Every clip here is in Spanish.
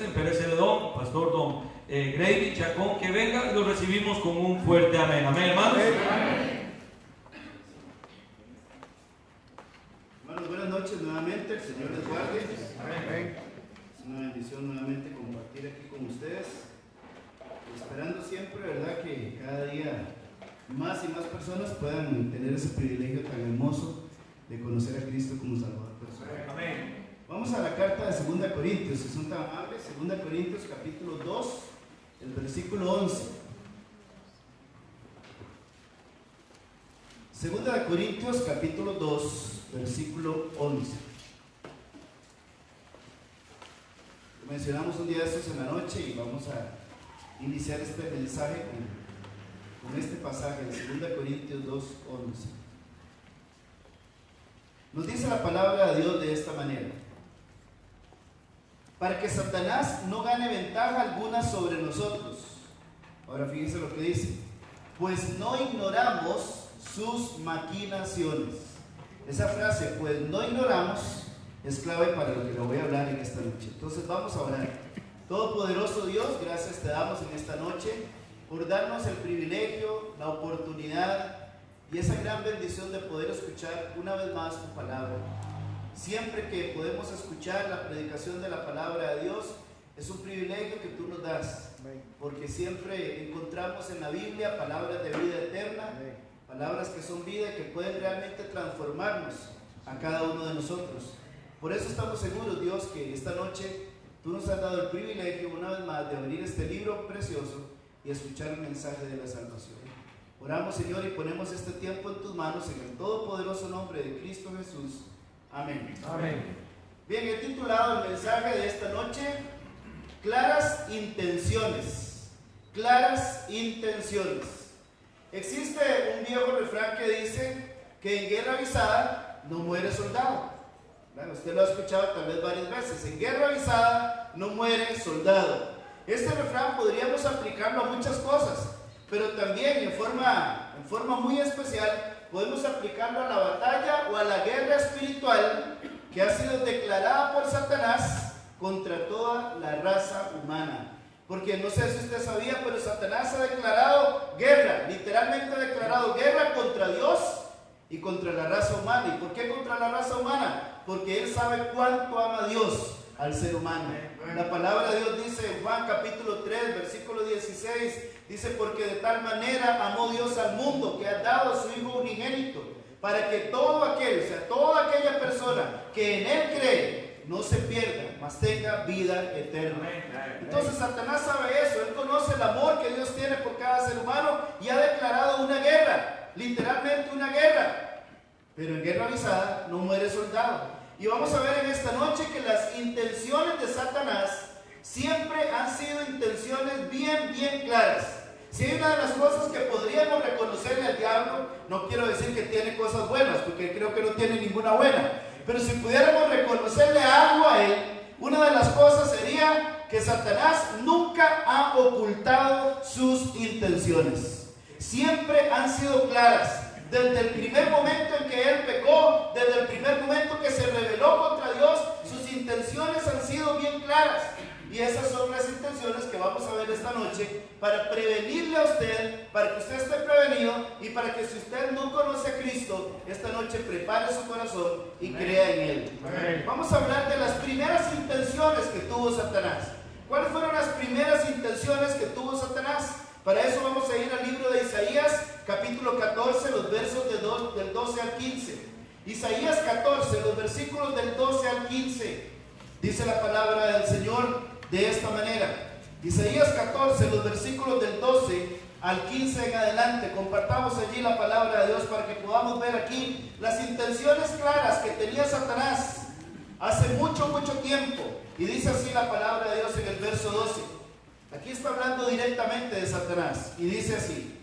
asisten, Pérez Celedón, Pastor Don Grady Chacón, que venga y lo recibimos con un fuerte amén. Amén, hermanos. Hermanos, buenas noches nuevamente, el Señor les guarde. Es una bendición nuevamente compartir aquí con ustedes, esperando siempre, ¿verdad?, que cada día más y más personas puedan tener ese privilegio tan hermoso de conocer a Cristo como Salvador personal. Amén. Vamos a la carta de 2 Corintios, si son tan amables, 2 Corintios capítulo 2, el versículo 11. 2 Corintios capítulo 2, versículo 11. Lo mencionamos un día de estos en la noche y vamos a iniciar este mensaje con este pasaje de 2 Corintios 2, 11. Nos dice la palabra de Dios de esta manera: para que Satanás no gane ventaja alguna sobre nosotros. Ahora fíjense lo que dice: pues no ignoramos sus maquinaciones. Esa frase, pues no ignoramos, es clave para lo que le voy a hablar en esta noche. Entonces vamos a orar. Todopoderoso Dios, gracias te damos en esta noche por darnos el privilegio, la oportunidad y esa gran bendición de poder escuchar una vez más tu palabra. Siempre que podemos escuchar la predicación de la palabra de Dios, es un privilegio que tú nos das, porque siempre encontramos en la Biblia palabras de vida eterna, palabras que son vida y que pueden realmente transformarnos a cada uno de nosotros. Por eso estamos seguros, Dios, que esta noche tú nos has dado el privilegio una vez más de abrir este libro precioso y escuchar el mensaje de la salvación. Oramos, Señor, y ponemos este tiempo en tus manos en el todopoderoso nombre de Cristo Jesús. Amén. Amén. Bien, he titulado el mensaje de esta noche: claras intenciones. Claras intenciones. Existe un viejo refrán que dice que en guerra avisada no muere soldado. Bueno, usted lo ha escuchado tal vez varias veces: en guerra avisada no muere soldado. Este refrán podríamos aplicarlo a muchas cosas, pero también en forma muy especial podemos aplicarlo a la batalla o a la guerra espiritual que ha sido declarada por Satanás contra toda la raza humana. Porque no sé si usted sabía, pero Satanás ha declarado guerra, literalmente ha declarado guerra contra Dios y contra la raza humana. ¿Y por qué contra la raza humana? Porque él sabe cuánto ama Dios al ser humano. La palabra de Dios dice en Juan capítulo 3, versículo 16, dice: porque de tal manera amó Dios al mundo que ha dado a su Hijo unigénito, para que todo aquel, o sea, toda aquella persona que en él cree, no se pierda, mas tenga vida eterna. Entonces Satanás sabe eso, él conoce el amor que Dios tiene por cada ser humano y ha declarado una guerra, literalmente una guerra. Pero en guerra avisada no muere soldado. Y vamos a ver en esta noche que las intenciones de Satanás siempre han sido intenciones bien claras. Si hay una de las cosas que podríamos reconocerle al diablo, no quiero decir que tiene cosas buenas, porque creo que no tiene ninguna buena, pero si pudiéramos reconocerle algo a él, una de las cosas sería que Satanás nunca ha ocultado sus intenciones. Siempre han sido claras. Desde el primer momento en que él pecó, desde el primer momento que se rebeló contra Dios, sus intenciones han sido bien claras. Y esas son las intenciones que vamos a ver esta noche para prevenirle a usted, para que usted esté prevenido y para que si usted no conoce a Cristo, esta noche prepare su corazón y crea en Él. Vamos a hablar de las primeras intenciones que tuvo Satanás. ¿Cuáles fueron las primeras intenciones que tuvo Satanás? Para eso vamos a ir al libro de Isaías, capítulo 14, los versos del 12 al 15. Isaías 14, los versículos del 12 al 15. Dice la palabra del Señor de esta manera. Isaías 14, los versículos del 12 al 15 en adelante. Compartamos allí la palabra de Dios para que podamos ver aquí las intenciones claras que tenía Satanás hace mucho tiempo. Y dice así la palabra de Dios en el verso 12. Aquí está hablando directamente de Satanás. Y dice así: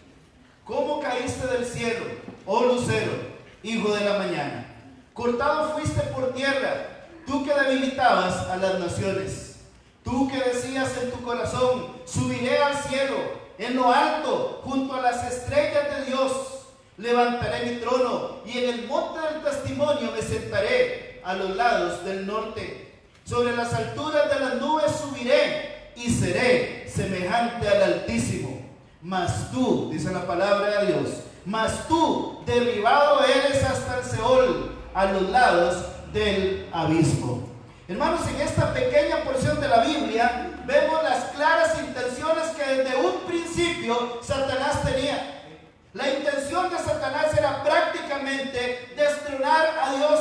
¿cómo caíste del cielo, oh lucero, hijo de la mañana? Cortado fuiste por tierra, tú que debilitabas a las naciones. Tú que decías en tu corazón: subiré al cielo, en lo alto, junto a las estrellas de Dios. Levantaré mi trono y en el monte del testimonio me sentaré a los lados del norte. Sobre las alturas de las nubes subiré y seré semejante al Altísimo. Mas tú, dice la palabra de Dios, mas tú derribado eres hasta el Seol, a los lados del abismo. Hermanos, en esta pequeña porción de la Biblia vemos las claras intenciones que desde un principio Satanás tenía. La intención de Satanás era prácticamente destronar a Dios,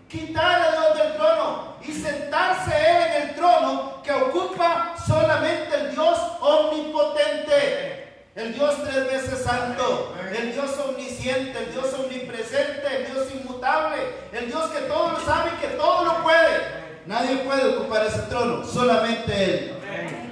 quitar a Dios del trono y sentarse él en el trono que ocupa solamente el Dios omnipotente, el Dios 3 veces santo, el Dios omnisciente, el Dios omnipresente, el Dios inmutable, el Dios que todo lo sabe y que todo lo puede. Nadie puede ocupar ese trono, solamente él.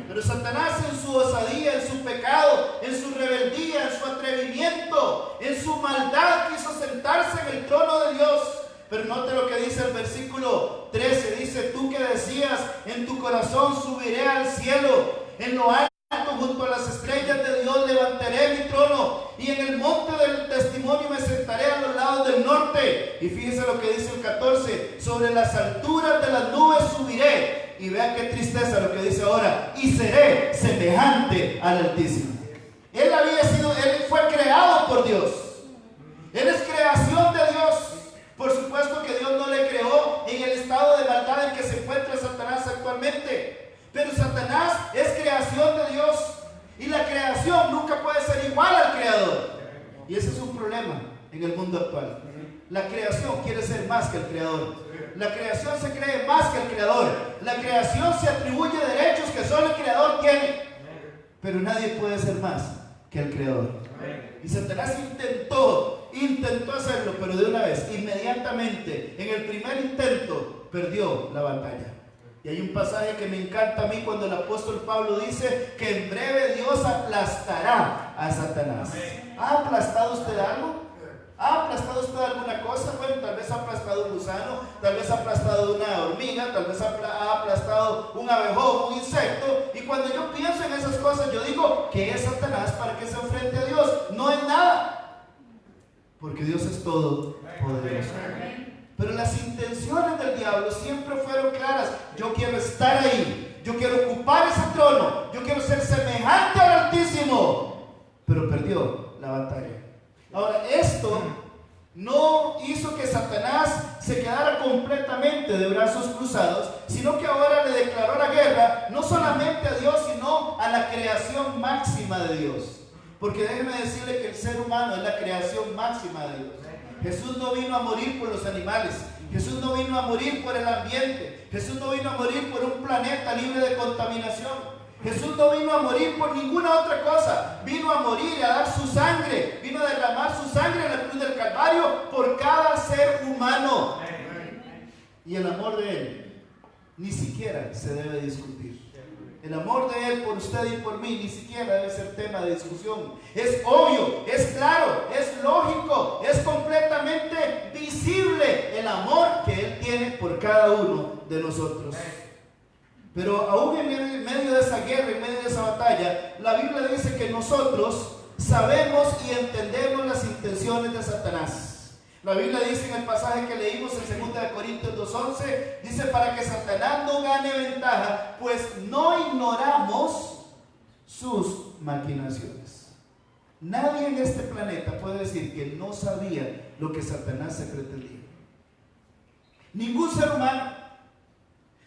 Pero Satanás, en su osadía, en su pecado, en su rebeldía, en su atrevimiento, en su maldad, quiso sentarse en el trono de Dios. Pero note lo que dice el versículo 13, dice: tú que decías en tu corazón, subiré al cielo, en lo alto junto a las estrellas de Dios levantaré mi trono, y en el monte del testimonio me sentaré a los lados del norte. Y fíjese lo que dice el 14: sobre las alturas de las nubes subiré. Y vean qué tristeza lo que dice ahora: y seré semejante al Altísimo. Él fue creado por Dios. Él es creación de Dios. Por supuesto que Dios no le creó en el estado de maldad en que se encuentra Satanás actualmente. Pero Satanás es creación de Dios. Y la creación nunca puede ser igual al creador. Y ese es un problema en el mundo actual. La creación quiere ser más que el creador. La creación se cree más que el creador. La creación se atribuye derechos que solo el creador tiene. Pero nadie puede ser más que el creador. Y Satanás intentó hacerlo, pero de una vez, inmediatamente, en el primer intento, perdió la batalla. Y hay un pasaje que me encanta a mí cuando el apóstol Pablo dice que en breve Dios aplastará a Satanás. ¿Ha aplastado usted algo? ¿Ha aplastado usted alguna cosa? Bueno, tal vez ha aplastado un gusano, tal vez ha aplastado una hormiga, tal vez ha aplastado un abejón, un insecto. Y cuando yo pienso en esas cosas, yo digo: ¿qué es Satanás para que se enfrente a Dios? No es nada, porque Dios es todo poderoso. Pero las intenciones del diablo siempre fueron claras: yo quiero estar ahí, yo quiero ocupar ese trono, yo quiero ser semejante al Altísimo. Pero perdió la batalla. Ahora, esto no hizo que Satanás se quedara completamente de brazos cruzados, sino que ahora le declaró la guerra no solamente a Dios, sino a la creación máxima de Dios. Porque déjeme decirle que el ser humano es la creación máxima de Dios. Jesús no vino a morir por los animales, Jesús no vino a morir por el ambiente, Jesús no vino a morir por un planeta libre de contaminación. Jesús no vino a morir por ninguna otra cosa. Vino a morir y a dar su sangre. Vino a derramar su sangre en la cruz del Calvario por cada ser humano. Y el amor de Él ni siquiera se debe discutir. El amor de Él por usted y por mí ni siquiera debe ser tema de discusión. Es obvio, es claro, es lógico, es completamente visible el amor que Él tiene por cada uno de nosotros. Pero aún en medio de esa guerra, en medio de esa batalla, la Biblia dice que nosotros sabemos y entendemos las intenciones de Satanás. La Biblia dice en el pasaje que leímos en 2 Corintios 2:11, dice: para que Satanás no gane ventaja, pues no ignoramos sus maquinaciones. Nadie en este planeta puede decir que no sabía lo que Satanás se pretendía. Ningún ser humano.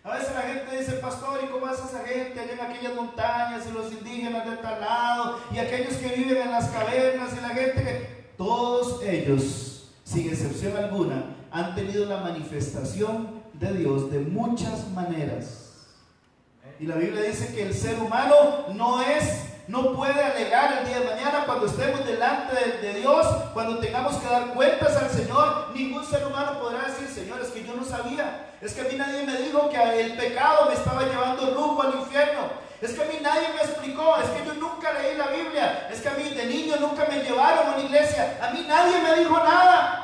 A veces la gente dice: pastor, ¿y cómo es esa gente allá en aquellas montañas, y los indígenas de tal lado, y aquellos que viven en las cavernas, y la gente que... Todos ellos, sin excepción alguna, han tenido la manifestación de Dios de muchas maneras. Y la Biblia dice que el ser humano no puede alegar el día de mañana cuando estemos delante de Dios, cuando tengamos que dar cuentas al Señor. Ningún ser humano podrá decir: Señor, es que yo no sabía, es que a mí nadie me dijo que el pecado me estaba llevando rumbo al infierno, es que a mí nadie me explicó, es que yo nunca leí la Biblia, es que a mí de niño nunca me llevaron a una iglesia, a mí nadie me dijo nada.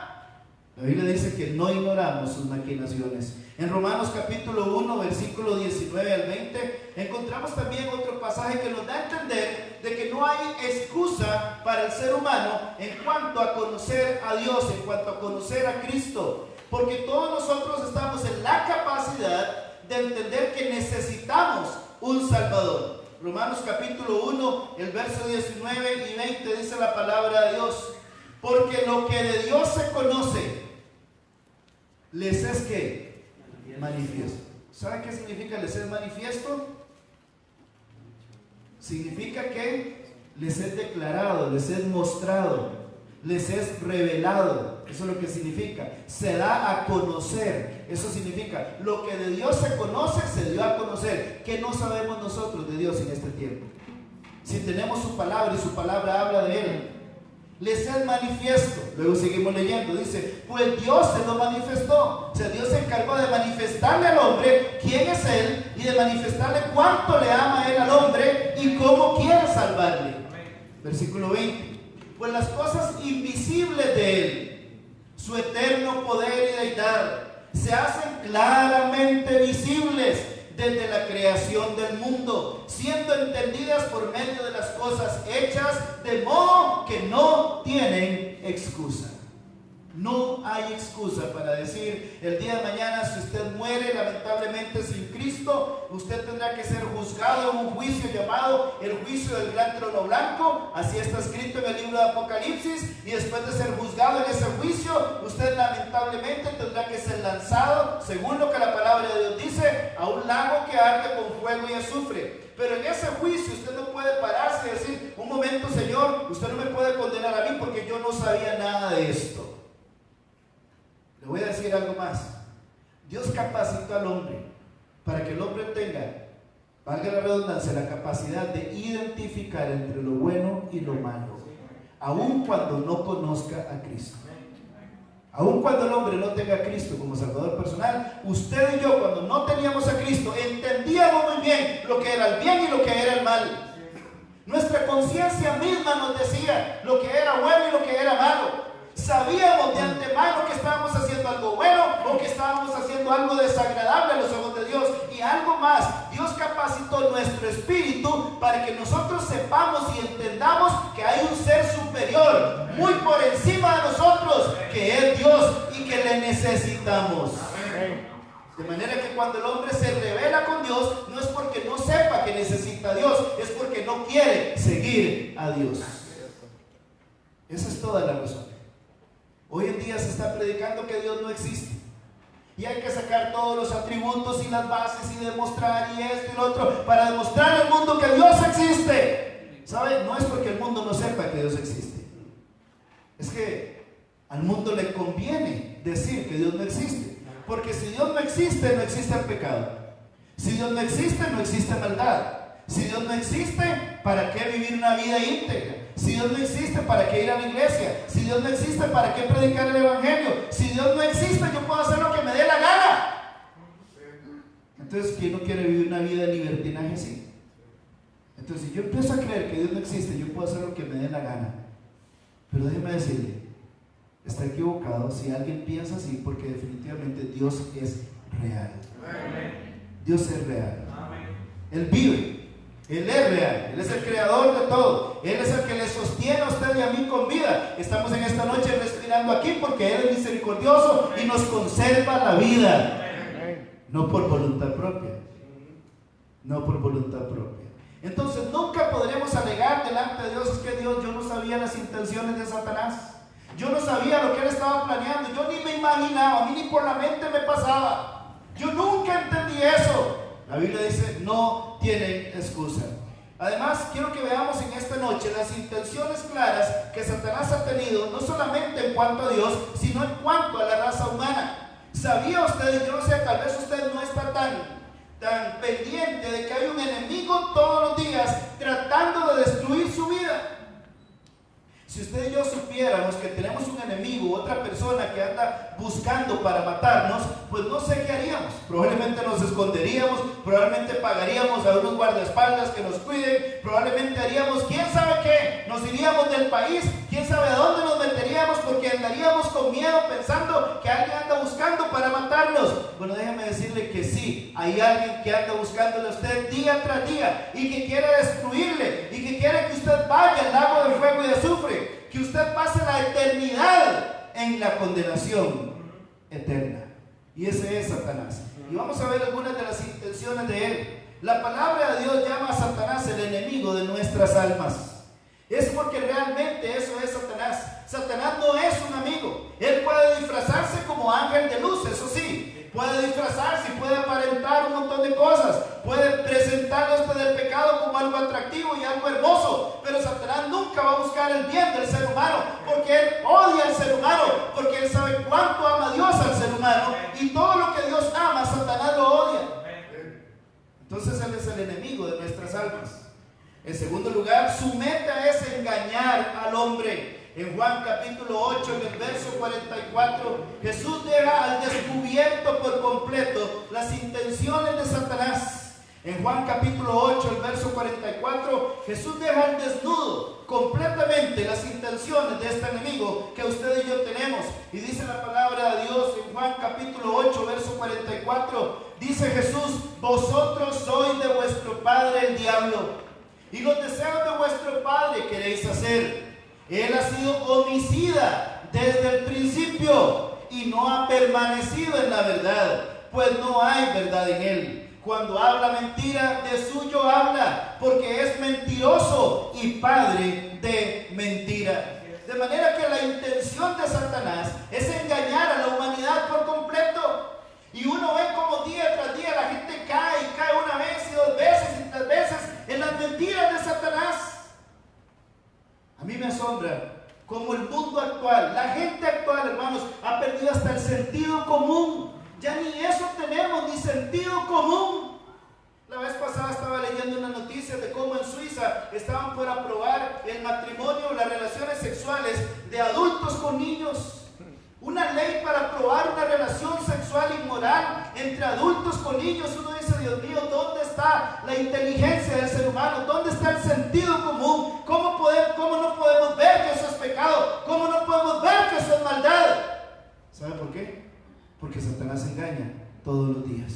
La Biblia dice que no ignoramos sus maquinaciones. En Romanos capítulo 1, versículo 19 al 20, encontramos también otro pasaje que nos da a entender de que no hay excusa para el ser humano en cuanto a conocer a Dios, en cuanto a conocer a Cristo. Porque todos nosotros estamos en la capacidad de entender que necesitamos un Salvador. Romanos capítulo 1, el verso 19 y 20 dice la palabra de Dios: porque lo que de Dios se conoce, les es que manifiesto. ¿Sabe qué significa les es manifiesto? Significa que les es declarado, les es mostrado, les es revelado. Eso es lo que significa. Se da a conocer. Eso significa, lo que de Dios se conoce, se dio a conocer. ¿Qué no sabemos nosotros de Dios en este tiempo? Si tenemos su palabra y su palabra habla de Él, les es manifiesto. Luego seguimos leyendo, dice, pues Dios se lo manifestó. O sea, Dios se encargó de manifestarle al hombre quién es Él y de manifestarle cuánto le ama Él al hombre y cómo quiere salvarle. Versículo 20, pues las cosas invisibles de Él, su eterno poder y deidad, se hacen claramente visibles desde la creación del mundo, siendo entendidas por medio de las cosas hechas, de modo que no tienen excusa. No hay excusa para decir el día de mañana, si usted muere lamentablemente sin Cristo, usted tendrá que ser juzgado en un juicio llamado el juicio del gran trono blanco. Así está escrito en el libro de Apocalipsis. Y después de ser juzgado en ese juicio, usted lamentablemente tendrá que ser lanzado, según lo que la palabra de Dios dice, a un lago que arde con fuego y azufre. Pero en ese juicio usted no puede pararse y decir, un momento, Señor, usted no me puede condenar a mí porque yo no sabía nada de esto. Le voy a decir algo más. Dios capacitó al hombre para que el hombre tenga, valga la redundancia, la capacidad de identificar entre lo bueno y lo malo, aun cuando no conozca a Cristo. Aun cuando el hombre no tenga a Cristo como Salvador personal, usted y yo, cuando no teníamos a Cristo, entendíamos muy bien lo que era el bien y lo que era el mal. Nuestra conciencia misma nos decía lo que era bueno y lo que era malo. Sabíamos de antemano que estábamos haciendo algo bueno o que estábamos haciendo algo desagradable a los ojos de Dios. Y algo más, Dios capacitó nuestro espíritu para que nosotros sepamos y entendamos que hay un ser superior, muy por encima de nosotros, que es Dios y que le necesitamos. De manera que cuando el hombre se revela con Dios, no es porque no sepa que necesita a Dios, es porque no quiere seguir a Dios. Esa es toda la razón. Hoy en día se está predicando que Dios no existe. Y hay que sacar todos los atributos y las bases y demostrar y esto y lo otro para demostrar al mundo que Dios existe. ¿Sabe? No es porque el mundo no sepa que Dios existe. Es que al mundo le conviene decir que Dios no existe. Porque si Dios no existe, no existe el pecado. Si Dios no existe, no existe maldad. Si Dios no existe, ¿para qué vivir una vida íntegra? Si Dios no existe, ¿para qué ir a la iglesia? Si Dios no existe, ¿para qué predicar el evangelio? Si Dios no existe, yo puedo hacer lo que me dé la gana. Entonces, ¿quién no quiere vivir una vida de libertinaje así? Entonces, si yo empiezo a creer que Dios no existe, yo puedo hacer lo que me dé la gana. Pero déjeme decirle, está equivocado si alguien piensa así, porque definitivamente Dios es real. Dios es real. Él vive. Él es real, Él es el creador de todo. Él es el que le sostiene a usted y a mí con vida. Estamos en esta noche respirando aquí porque Él es misericordioso y nos conserva la vida. No por voluntad propia. No por voluntad propia. Entonces nunca podremos alegar delante de Dios, es que Dios, yo no sabía las intenciones de Satanás. Yo no sabía lo que Él estaba planeando. Yo ni me imaginaba, a mí ni por la mente me pasaba. Yo nunca entendí eso. La Biblia dice, no tienen excusa. Además, quiero que veamos en esta noche las intenciones claras que Satanás ha tenido, no solamente en cuanto a Dios, sino en cuanto a la raza humana. ¿Sabía usted, yo no sé, tal vez usted no está tan pendiente de que hay un enemigo todos los días tratando de destruir su vida? Si usted y yo supiéramos que tenemos un enemigo, otra persona que anda buscando para matarnos, pues no sé qué haríamos. Probablemente nos esconderíamos, probablemente pagaríamos a unos guardaespaldas que nos cuiden, probablemente haríamos quién sabe qué, nos iríamos del país, quién sabe a dónde nos meteríamos porque andaríamos con miedo pensando que alguien anda buscando para matarnos. Bueno, déjeme decirle que sí, hay alguien que anda buscándole a usted día tras día y que quiere destruirle y que quiere que usted vaya al lago de fuego y de azufre, que usted pase la eternidad en la condenación eterna. Y ese es Satanás. Y vamos a ver algunas de las intenciones de él. la palabra de Dios llama a Satanás el enemigo de nuestras almas. Es porque realmente eso es Satanás. Satanás no es un amigo. Él puede disfrazarse como ángel de luz, eso sí. Puede disfrazarse, puede aparentar un montón de cosas. Puede presentar esto del pecado como algo atractivo y algo hermoso. Pero Satanás nunca va a buscar el bien del ser humano, porque él odia al ser humano, porque él sabe cuánto ama Dios al ser humano. Y todo lo que Dios ama, Satanás lo odia. Entonces él es el enemigo de nuestras almas. En segundo lugar, su meta es engañar al hombre. En Juan capítulo 8, en el verso 44, Jesús deja al descubierto por completo las intenciones de Satanás. En Juan capítulo 8, el verso 44, Jesús deja al desnudo completamente las intenciones de este enemigo que usted y yo tenemos. Y dice la palabra de Dios en Juan capítulo 8, verso 44, dice Jesús: vosotros sois de vuestro padre el diablo, y los deseos de vuestro padre queréis hacer. Él ha sido homicida desde el principio y no ha permanecido en la verdad, pues no hay verdad en él. Cuando habla mentira, de suyo habla, porque es mentiroso y padre de mentira. De manera que la intención de Satanás es engañar a la humanidad por completo. Y uno ve como día tras día la gente cae y cae una vez y dos veces y tres veces en las mentiras de Satanás. A mí me asombra cómo el mundo actual, la gente actual, hermanos, ha perdido hasta el sentido común. Ya ni eso tenemos, ni sentido común. La vez pasada estaba leyendo una noticia de cómo en Suiza estaban por aprobar el matrimonio, las relaciones sexuales de adultos con niños. Una ley para aprobar una relación sexual inmoral entre adultos con niños. Uno dice: Dios mío, ¿dónde está la inteligencia del ser humano? ¿Dónde está el sentido común? ¿Cómo no podemos ver que eso es pecado? ¿Cómo no podemos ver que eso es maldad? ¿Sabe por qué? Porque Satanás engaña todos los días.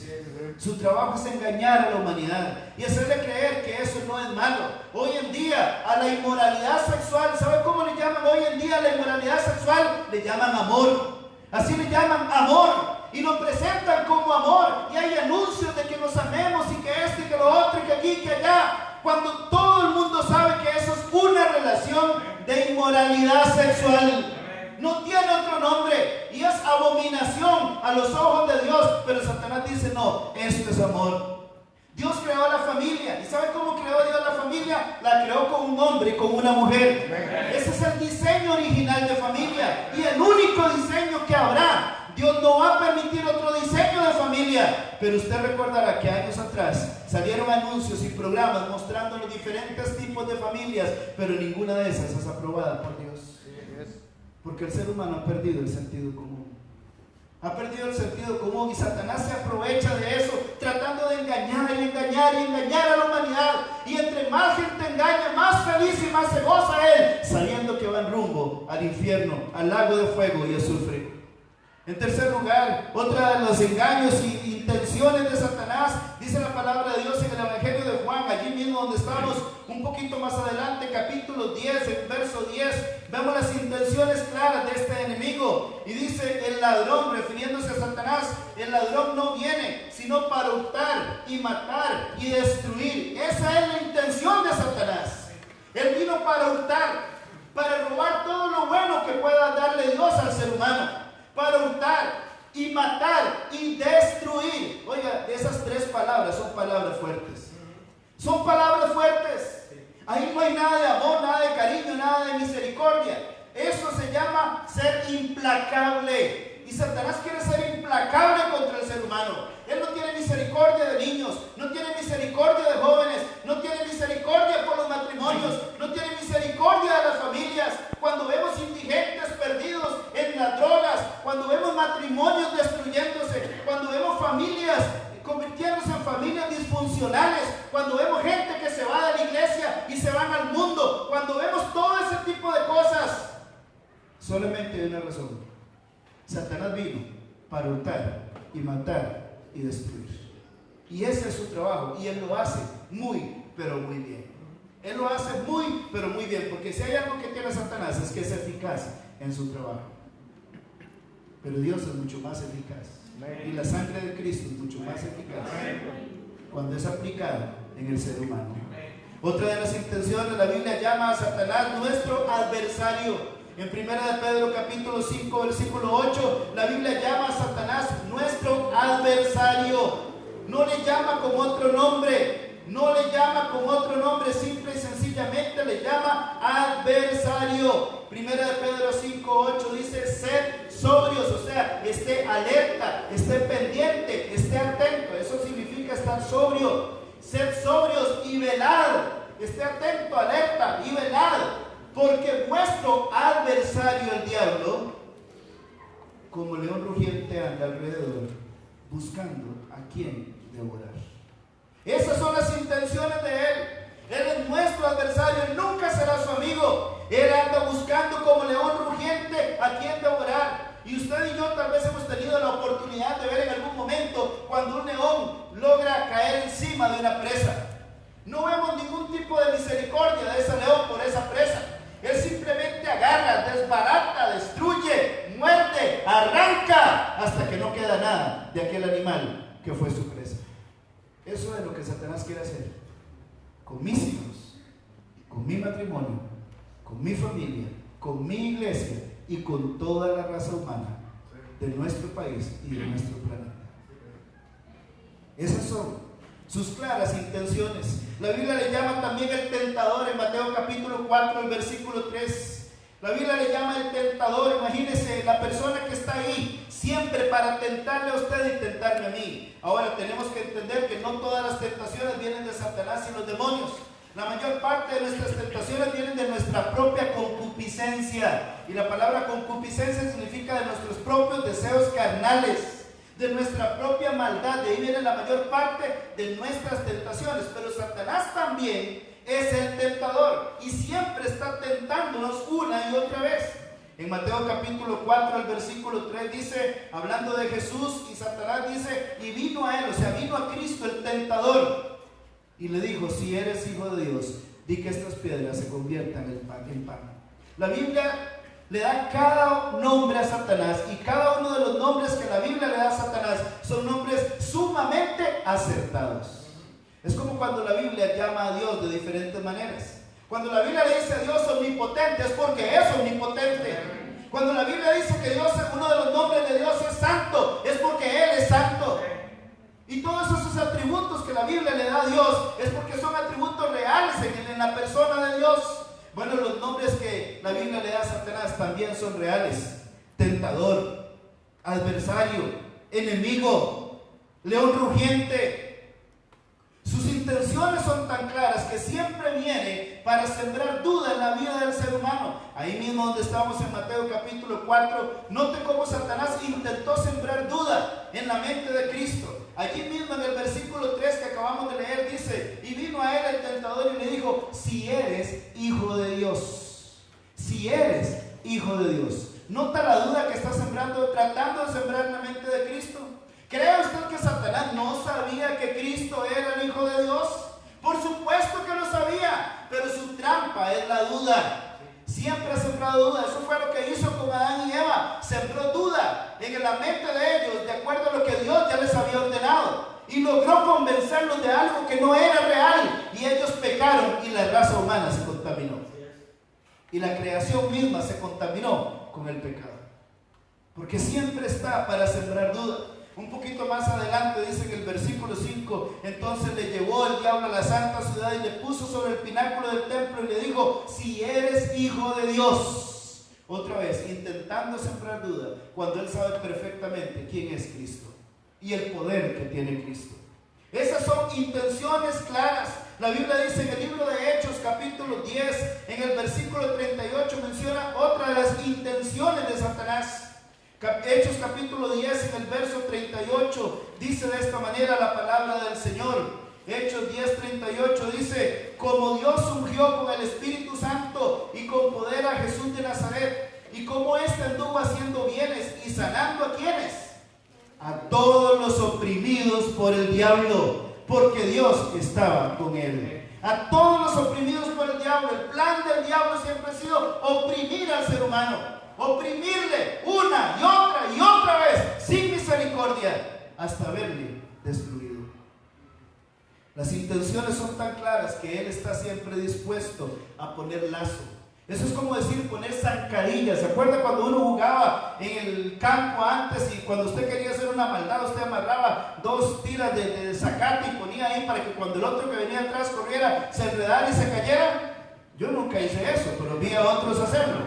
Su trabajo es engañar a la humanidad y hacerle creer que eso no es malo. Hoy en día a la inmoralidad sexual, ¿sabe cómo le llaman hoy en día a la inmoralidad sexual? Le llaman amor. Así le llaman amor y lo presentan como amor, y hay anuncios de que nos amemos y que esto y que lo otro y que aquí y que allá, cuando todo el mundo sabe que eso es una relación de inmoralidad sexual. No tiene otro nombre y es abominación a los ojos de Dios. Pero Satanás dice: no, esto es amor. Dios creó a la familia. ¿Y sabe cómo creó Dios la familia? La creó con un hombre y con una mujer. Ese es el diseño original de familia y el único diseño que habrá. Dios no va a permitir otro diseño de familia. Pero usted recordará que años atrás salieron anuncios y programas mostrando los diferentes tipos de familias, pero ninguna de esas es aprobada por Dios. Porque el ser humano ha perdido el sentido común. Ha perdido el sentido común y Satanás se aprovecha de eso, tratando de engañar y engañar y engañar a la humanidad. Y entre más gente engaña, más feliz y más se goza él, sabiendo que va en rumbo al infierno, al lago de fuego y azufre. En tercer lugar, otra de los engaños y intenciones de Satanás, dice la palabra de Dios en el Evangelio de Juan, allí mismo donde estamos, un poquito más adelante, capítulo 10, en verso 10, vemos las intenciones claras de este enemigo. Y dice: el ladrón, refiriéndose a Satanás, el ladrón no viene sino para hurtar y matar y destruir. Esa es la intención de Satanás. Él vino para hurtar, para robar todo lo bueno que pueda darle Dios al ser humano, para hurtar y matar y destruir. Oiga, esas tres palabras son palabras fuertes. Son palabras fuertes. Ahí no hay nada de amor, nada de cariño, nada de misericordia. Eso se llama ser implacable. Y Satanás quiere ser implacable contra el ser humano. Él no tiene misericordia de niños, no tiene misericordia de jóvenes, no tiene misericordia por los matrimonios, no tiene misericordia de las familias. Cuando vemos indigentes perdidos en las drogas, cuando vemos matrimonios destruyéndose, cuando vemos familias convirtiéndose en familias disfuncionales, cuando vemos gente que se va de la iglesia y se van al mundo, cuando vemos todo ese tipo de cosas, solamente hay una razón: Satanás vino para hurtar y matar y destruir. Y ese es su trabajo, y él lo hace muy, pero muy bien. Él lo hace muy, pero muy bien, porque si hay algo que tiene Satanás es que es eficaz en su trabajo. Pero Dios es mucho más eficaz. Y la sangre de Cristo es mucho más eficaz. cuando es aplicado en el ser humano. Otra de las intenciones, la Biblia llama a Satanás nuestro adversario. En 1 de Pedro capítulo 5 versículo 8, la Biblia llama a Satanás nuestro adversario. No le llama con otro nombre, no le llama con otro nombre, simple y sencillamente le llama adversario. 1 de Pedro 5, 8 dice: sed sobrios, o sea, esté alerta, esté pendiente, esté atento. Eso significa estar sobrio. Sed sobrios y velad, esté atento, alerta y velad, porque vuestro adversario, el diablo, como león rugiente anda alrededor, buscando a quien devorar. Esas son las intenciones de él. Él es nuestro adversario, él nunca será su amigo. Él anda buscando como león rugiente a quien devorar. Y usted y yo tal vez hemos tenido la oportunidad de ver en algún momento cuando un león logra caer encima de una presa. No vemos ningún tipo de misericordia de ese león por esa presa. Él simplemente agarra, desbarata, destruye, muerde, arranca, hasta que no queda nada de aquel animal que fue su presa. Eso es lo que Satanás quiere hacer con mis hijos, con mi matrimonio, con mi familia, con mi iglesia y con toda la raza humana de nuestro país y de nuestro planeta. Esas son sus claras intenciones. La Biblia le llama también el tentador en Mateo capítulo 4, el versículo 3. La Biblia le llama el tentador. Imagínese la persona que está ahí siempre para tentarle a usted y tentarme a mí. Ahora tenemos que entender que no todas las tentaciones vienen de Satanás y los demonios. La mayor parte de nuestras tentaciones vienen de nuestra propia concupiscencia. Y la palabra concupiscencia significa de nuestros propios deseos carnales, de nuestra propia maldad. De ahí viene la mayor parte de nuestras tentaciones. Pero Satanás también es el tentador y siempre está tentándonos una y otra vez. En Mateo capítulo 4, el versículo 3 dice, hablando de Jesús, y Satanás dice, y vino a él, o sea, vino a Cristo el tentador, y le dijo: si eres hijo de Dios, di que estas piedras se conviertan en pan. La Biblia le da cada nombre a Satanás, y cada uno de los nombres que la Biblia le da a Satanás son nombres sumamente acertados. Es como cuando la Biblia llama a Dios de diferentes maneras. Cuando la Biblia le dice a Dios omnipotente, es porque es omnipotente. Cuando la Biblia dice que Dios, uno de los nombres de Dios es santo, es porque Él es santo. Y todos esos atributos que la Biblia le da a Dios es porque son atributos reales en la persona de Dios. Bueno, los nombres que la Biblia le da a Satanás también son reales: tentador, adversario, enemigo, león rugiente. Sus intenciones son tan claras que siempre viene para sembrar duda en la vida del ser humano. Ahí mismo donde estamos en Mateo capítulo 4, note cómo Satanás intentó sembrar duda en la mente de Cristo. Allí mismo en el versículo 3 que acabamos de leer dice: y vino a él el tentador y le dijo: si eres hijo de Dios, si eres hijo de Dios. ¿Nota la duda que está sembrando, tratando de sembrar en la mente de Cristo? ¿Cree usted que Satanás no sabía que Cristo era el Hijo de Dios? Por supuesto que lo sabía, pero su trampa es la duda. Siempre ha sembrado duda. Eso fue lo que hizo con Adán y Eva. Sembró duda en la mente de ellos, de acuerdo a lo que Dios ya les había ordenado, y logró convencerlos de algo que no era real, y ellos pecaron y la raza humana se contaminó. Y la creación misma se contaminó con el pecado, porque siempre está para sembrar duda. Un poquito más adelante dice en el versículo 5: entonces le llevó el diablo a la santa ciudad y le puso sobre el pináculo del templo y le dijo: si eres hijo de Dios. Otra vez, intentando sembrar duda, cuando él sabe perfectamente quién es Cristo y el poder que tiene Cristo. Esas son intenciones claras. La Biblia dice en el libro de Hechos capítulo 10, en el versículo 38, menciona otra de las intenciones de Satanás. Hechos capítulo 10, en el verso 38, dice de esta manera la palabra del Señor. Hechos 10, 38 dice: como Dios ungió con el Espíritu Santo y con poder a Jesús de Nazaret, y como éste anduvo haciendo bienes y sanando a quienes, a todos los oprimidos por el diablo, porque Dios estaba con él. A todos los oprimidos por el diablo. El plan del diablo siempre ha sido oprimir al ser humano, oprimirle una y otra vez sin misericordia hasta verle destruido. Las intenciones son tan claras que Él está siempre dispuesto a poner lazo. Eso es como decir poner zancadillas. ¿Se acuerda cuando uno jugaba en el campo antes y cuando usted quería hacer una maldad, usted amarraba 2 tiras de zacate y ponía ahí para que cuando el otro que venía atrás corriera, se enredara y se cayera? Yo nunca hice eso, pero vi a otros hacerlo.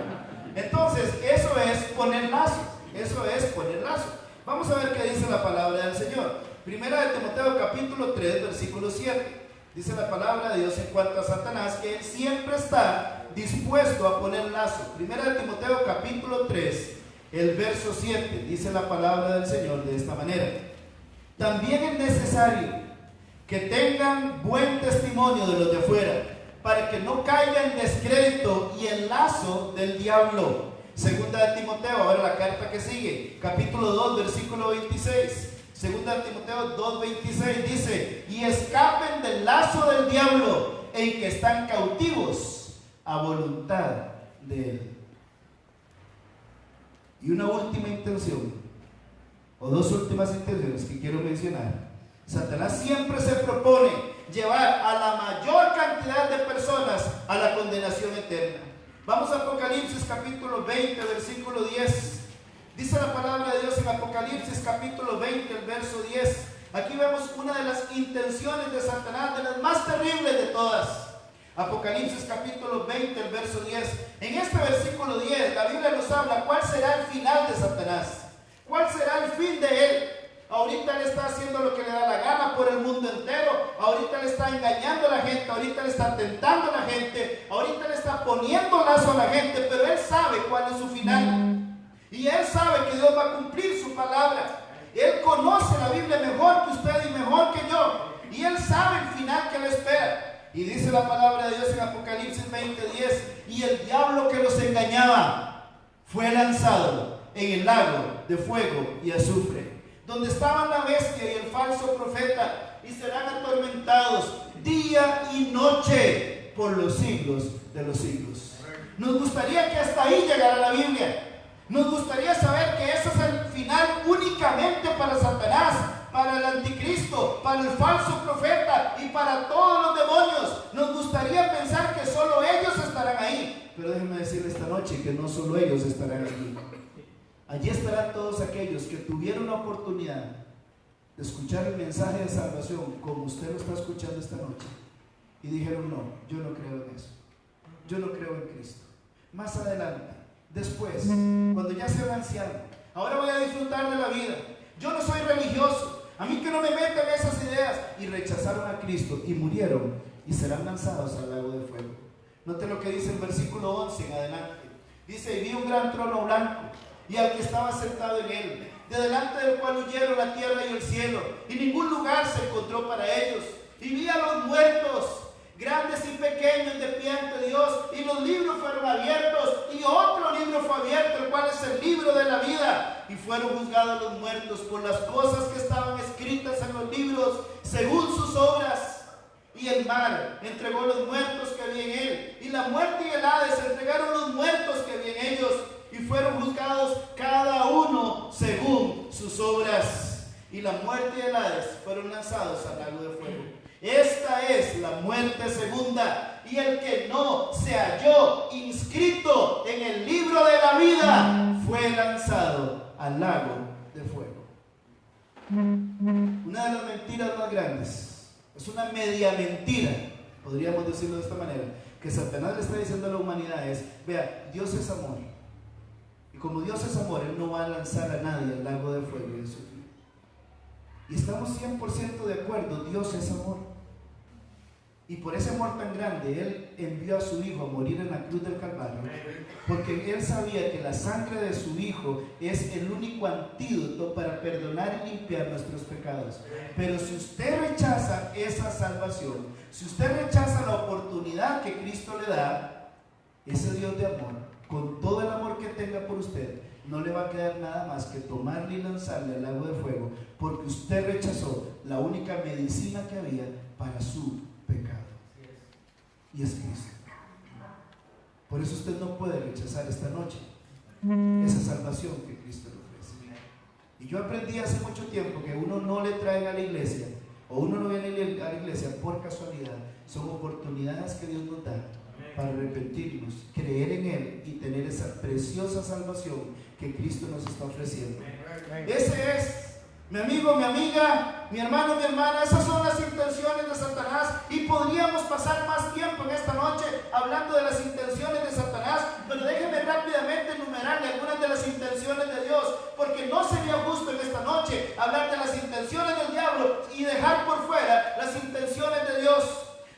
Entonces, eso es poner lazo. Eso es poner lazo. Vamos a ver qué dice la palabra del Señor. Primera de Timoteo capítulo 3, versículo 7. Dice la palabra de Dios en cuanto a Satanás, que él siempre está dispuesto a poner lazo. Primera de Timoteo capítulo 3, el verso 7, dice la palabra del Señor de esta manera: también es necesario que tengan buen testimonio de los de afuera, para que no caiga en descrédito y en lazo del diablo. Segunda de Timoteo, ahora la carta que sigue, capítulo 2, versículo 26. Segunda de Timoteo 2:26 dice: y escapen del lazo del diablo, en que están cautivos a voluntad de él. Y una última intención, o 2 últimas intenciones que quiero mencionar. Satanás siempre se propone llevar a la mayor cantidad de personas a la condenación eterna. Vamos a Apocalipsis capítulo 20, versículo 10. Dice la palabra de Dios en Apocalipsis capítulo 20, el verso 10. Aquí vemos una de las intenciones de Satanás, de las más terribles de todas. Apocalipsis capítulo 20, el verso 10. En este versículo 10, la Biblia nos habla cuál será el final de Satanás. ¿Cuál será el fin de él? Ahorita le está haciendo lo que le da la gana por el mundo entero. Ahorita le está engañando a la gente. Ahorita le está tentando a la gente. Ahorita le está poniendo lazo a la gente. Pero él sabe cuál es su final. Y él sabe que Dios va a cumplir su palabra. Él conoce la Biblia mejor que usted y mejor que yo. Y él sabe el final que le espera. Y dice la palabra de Dios en Apocalipsis 20:10: y el diablo que los engañaba fue lanzado en el lago de fuego y azufre, donde estaban la bestia y el falso profeta, y serán atormentados día y noche por los siglos de los siglos. Nos gustaría que hasta ahí llegara la Biblia. Nos gustaría saber que ese es el final únicamente para Satanás, para el anticristo, para el falso profeta y para todos los demonios. Nos gustaría pensar que solo ellos estarán ahí. Pero déjenme decirles esta noche que no solo ellos estarán aquí. Allí estarán todos aquellos que tuvieron la oportunidad de escuchar el mensaje de salvación como usted lo está escuchando esta noche y dijeron: no, yo no creo en eso, yo no creo en Cristo. Más adelante, después, cuando ya sea un anciano, ahora voy a disfrutar de la vida, yo no soy religioso, a mí que no me metan esas ideas. Y rechazaron a Cristo y murieron y serán lanzados al lago de fuego. Note lo que dice el versículo 11 en adelante. Dice: y vi un gran trono blanco y al que estaba sentado en él, de delante del cual huyeron la tierra y el cielo, y ningún lugar se encontró para ellos. Y vi a los muertos, grandes y pequeños, de pie ante Dios, y los libros fueron abiertos, y otro libro fue abierto, el cual es el libro de la vida, y fueron juzgados los muertos por las cosas que estaban escritas en los libros, según sus obras. Y el mar entregó los muertos que había en él, y la muerte y el Hades entregaron los muertos que había en ellos, y fueron juzgados cada uno según sus obras. Y la muerte y el Hades fueron lanzados al lago de fuego. Esta es la muerte segunda, y el que no se halló inscrito en el libro de la vida fue lanzado al lago de fuego. Una de las mentiras más grandes, es una media mentira, podríamos decirlo de esta manera, que Satanás le está diciendo a la humanidad es: vea, Dios es amor, y como Dios es amor, Él no va a lanzar a nadie al lago de fuego y de sufrir. Y estamos 100% de acuerdo, Dios es amor. Y por ese amor tan grande, Él envió a su Hijo a morir en la cruz del Calvario, porque Él sabía que la sangre de su Hijo es el único antídoto para perdonar y limpiar nuestros pecados. Pero si usted rechaza esa salvación, si usted rechaza la oportunidad que Cristo le da, ese Dios de amor, con todo el amor que tenga por usted, no le va a quedar nada más que tomarle y lanzarle al lago de fuego, porque usted rechazó la única medicina que había para su pecado, y es Cristo. Por eso usted no puede rechazar esta noche esa salvación que Cristo le ofrece. Y yo aprendí hace mucho tiempo que uno no le trae a la iglesia o uno no viene a la iglesia por casualidad, son oportunidades que Dios nos da para arrepentirnos, creer en Él y tener esa preciosa salvación que Cristo nos está ofreciendo. Ese es, mi amigo, mi amiga, mi hermano, mi hermana, esas son las intenciones de Satanás, y podríamos pasar más tiempo en esta noche hablando de las intenciones de Satanás, pero déjenme rápidamente enumerarle algunas de las intenciones de Dios, porque no sería justo en esta noche hablar de las intenciones del diablo y dejar por fuera las intenciones de Dios.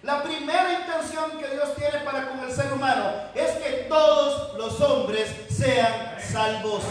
La primera intención que Dios tiene para con el ser humano es que todos los hombres sean salvos.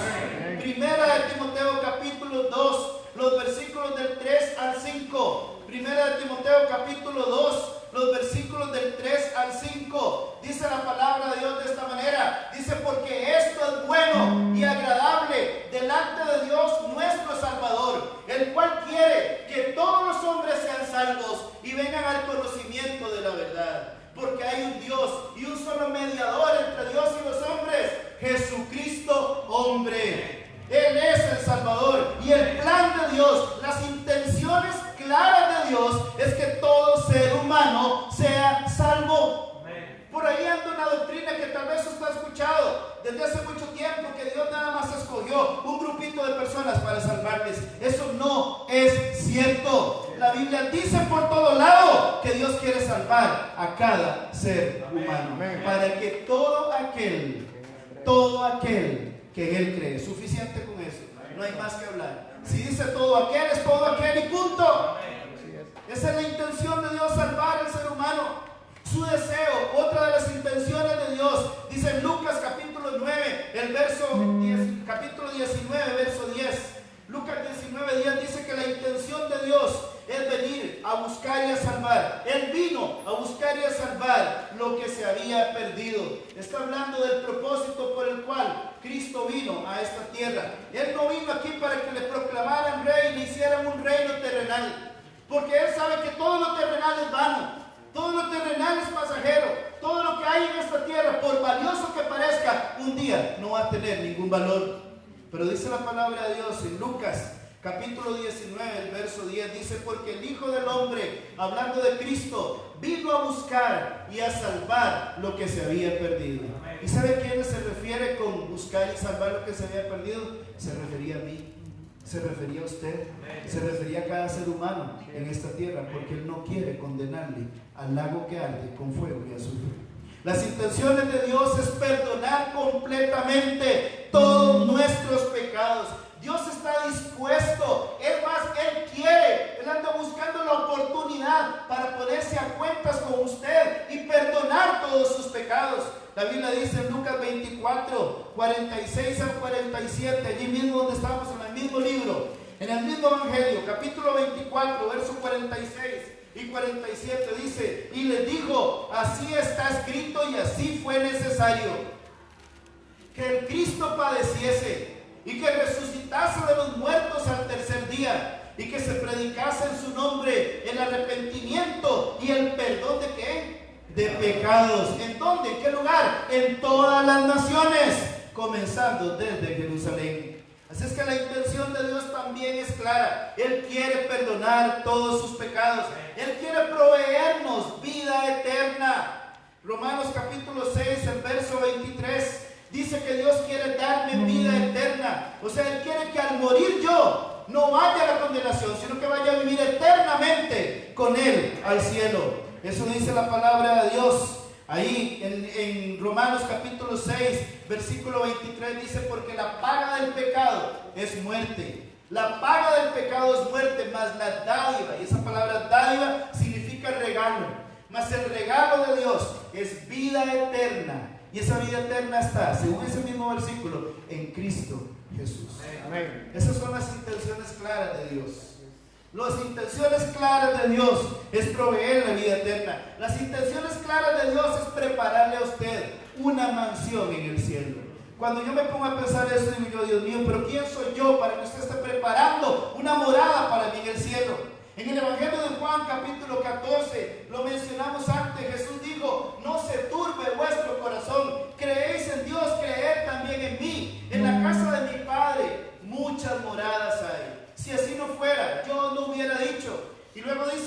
Primera de Timoteo capítulo 2, los versículos del 3 al 5. Primera de Timoteo capítulo 2, los versículos del 3 al 5. Dice la palabra de Dios de esta manera. Dice: porque esto es bueno y agradable delante de Dios nuestro Salvador, el cual quiere que todos los hombres sean salvos y vengan al conocimiento de la verdad. Porque hay un Dios y un solo mediador entre Dios y los hombres, Jesucristo hombre. Él es el Salvador, y el plan de Dios, las intenciones claras de Dios es que todo ser humano sea salvo. Por ahí anda una doctrina que tal vez usted ha escuchado desde hace mucho tiempo, que Dios nada más escogió un grupito de personas para salvarles. Eso no es cierto. La Biblia dice por todo lado que Dios quiere salvar a cada ser humano, para que todo aquel que en Él cree. Suficiente con eso, no hay más que hablar. Si dice todo aquel, es todo aquel y punto. Esa es la intención de Dios, salvar al ser humano. Su deseo, otra de las intenciones de Dios, dice en Lucas capítulo 9, capítulo 19, verso 10. Lucas 19:10 dice que la intención de Dios es venir a buscar y a salvar. Él vino a buscar y a salvar lo que se había perdido. Está hablando del propósito por el cual Cristo vino a esta tierra. Él no vino aquí para que le proclamaran rey, le hicieran un reino terrenal, porque Él sabe que todo lo terrenal es vano, todo lo terrenal es pasajero, todo lo que hay en esta tierra, por valioso que parezca, un día no va a tener ningún valor. Pero dice la palabra de Dios en Lucas capítulo 19, el verso 10, dice: porque el Hijo del Hombre, hablando de Cristo, vino a buscar y a salvar lo que se había perdido. ¿Y sabe a quién se refiere con buscar y salvar lo que se había perdido? Se refería a mí, se refería a usted, se refería a cada ser humano en esta tierra, porque Él no quiere condenarle al lago que arde con fuego y azufre. Las intenciones de Dios es perdonar completamente todos nuestros pecados. Dios está dispuesto, es más, Él quiere, Él anda buscando la oportunidad para ponerse a cuentas con usted y perdonar todos sus pecados. La Biblia dice en Lucas 24, 46 al 47, allí mismo donde estamos, en el mismo libro, en el mismo Evangelio, capítulo 24, verso 46 y 47, dice: y les dijo: así está escrito y así fue necesario, que el Cristo padeciese y que resucitase de los muertos al tercer día, y que se predicase en su nombre el arrepentimiento y el perdón de ¿qué? De pecados. ¿En dónde? ¿En qué lugar? En todas las naciones, comenzando desde Jerusalén. Así es que la intención de Dios también es clara. Él quiere perdonar todos sus pecados. Él quiere proveernos vida eterna. Romanos capítulo 6, el verso 23, dice que Dios quiere darme vida eterna. O sea, Él quiere que al morir yo no vaya a la condenación, sino que vaya a vivir eternamente con Él al cielo. Eso dice la palabra de Dios. Ahí en Romanos capítulo 6, versículo 23 dice: porque la paga del pecado es muerte. La paga del pecado es muerte, mas la dádiva, y esa palabra dádiva significa regalo, mas el regalo de Dios es vida eterna. Y esa vida eterna está, según ese mismo versículo, en Cristo Jesús. Amén. Esas son las intenciones claras de Dios. Las intenciones claras de Dios es proveer la vida eterna. Las intenciones claras de Dios es prepararle a usted una mansión en el cielo. Cuando yo me pongo a pensar eso, digo yo: Dios mío, pero ¿quién soy yo para que usted esté preparando una morada para mí en el cielo? En el Evangelio de Juan capítulo 14, lo mencionamos antes, Jesús dijo: no se turbe vuestro corazón, creéis en Dios, creed también en mí. En la casa de mi Padre muchas moradas hay. Si así no fuera, yo no hubiera dicho. Y luego dice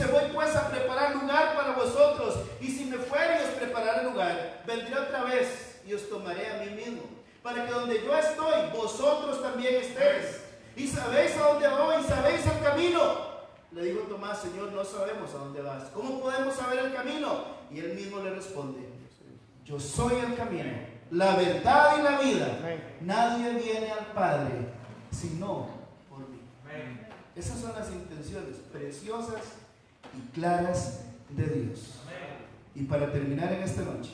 lugar, vendré otra vez y os tomaré a mí mismo, para que donde yo estoy, vosotros también estéis. Y sabéis a dónde voy, y sabéis el camino. Le dijo Tomás: Señor, no sabemos a dónde vas. ¿Cómo podemos saber el camino? Y él mismo le responde: yo soy el camino, la verdad y la vida. Nadie viene al Padre sino por mí. Esas son las intenciones preciosas y claras de Dios. Y para terminar en esta noche,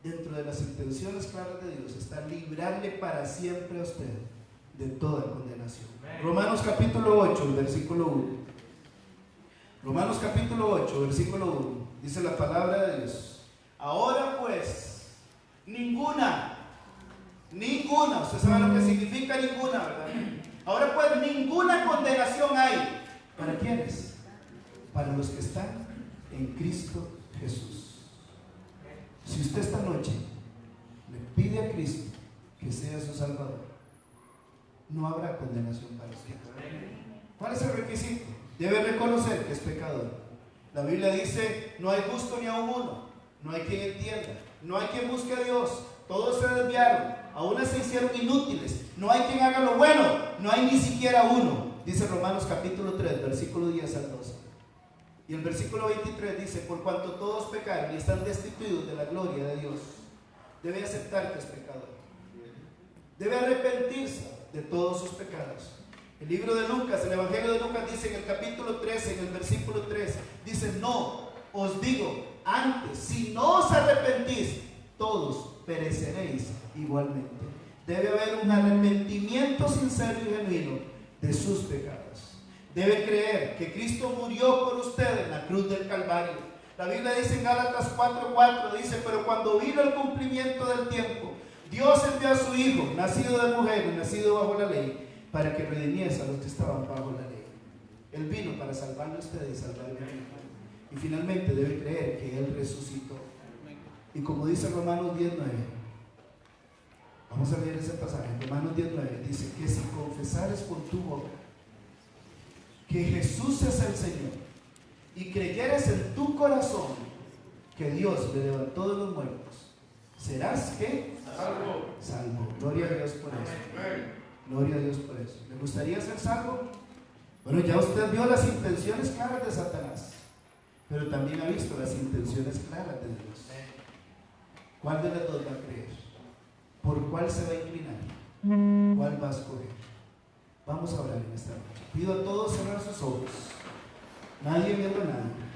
dentro de las intenciones claras de Dios está librarle para siempre a usted de toda condenación. Romanos capítulo 8, versículo 1. Romanos capítulo 8, versículo 1. Dice la palabra de Dios: ahora pues, ninguna, usted sabe lo que significa ninguna, ¿verdad? Ahora pues, ninguna condenación hay. ¿Para quiénes? Para los que están en Cristo Jesús. Si usted esta noche le pide a Cristo que sea su Salvador, no habrá condenación para usted. ¿Cuál es el requisito? Debe reconocer que es pecador. La Biblia dice: no hay justo ni aun uno, no hay quien entienda, no hay quien busque a Dios, todos se desviaron, aún se hicieron inútiles, no hay quien haga lo bueno, no hay ni siquiera uno. Dice Romanos capítulo 3, versículo 10 al 12. Y el versículo 23 dice: por cuanto todos pecaron y están destituidos de la gloria de Dios. Debe aceptar que es pecador, debe arrepentirse de todos sus pecados. El libro de Lucas, el Evangelio de Lucas dice en el capítulo 13, en el versículo 3, dice: no, os digo, antes, si no os arrepentís, todos pereceréis igualmente. Debe haber un arrepentimiento sincero y genuino de sus pecados. Debe creer que Cristo murió por usted en la cruz del Calvario. La Biblia dice en Gálatas 4:4, dice: pero cuando vino el cumplimiento del tiempo, Dios envió a su Hijo, nacido de mujer y nacido bajo la ley, para que redimiese a los que estaban bajo la ley. Él vino para salvarle a usted y salvarle a mí. Y finalmente debe creer que Él resucitó. Y como dice Romanos 10:9, vamos a leer ese pasaje. Romanos 10:9 dice que si confesares con tu boca que Jesús es el Señor y creyeres en tu corazón que Dios le levantó de los muertos, serás ¿qué? Salvo. Gloria a Dios por eso. Gloria a Dios por eso. ¿Le gustaría ser salvo? Bueno, ya usted vio las intenciones claras de Satanás, pero también ha visto las intenciones claras de Dios. ¿Cuál de las dos va a creer? ¿Por cuál se va a inclinar? ¿Cuál va a escoger? Vamos a orar en esta noche. Pido a todos cerrar sus ojos. Nadie viendo a nadie.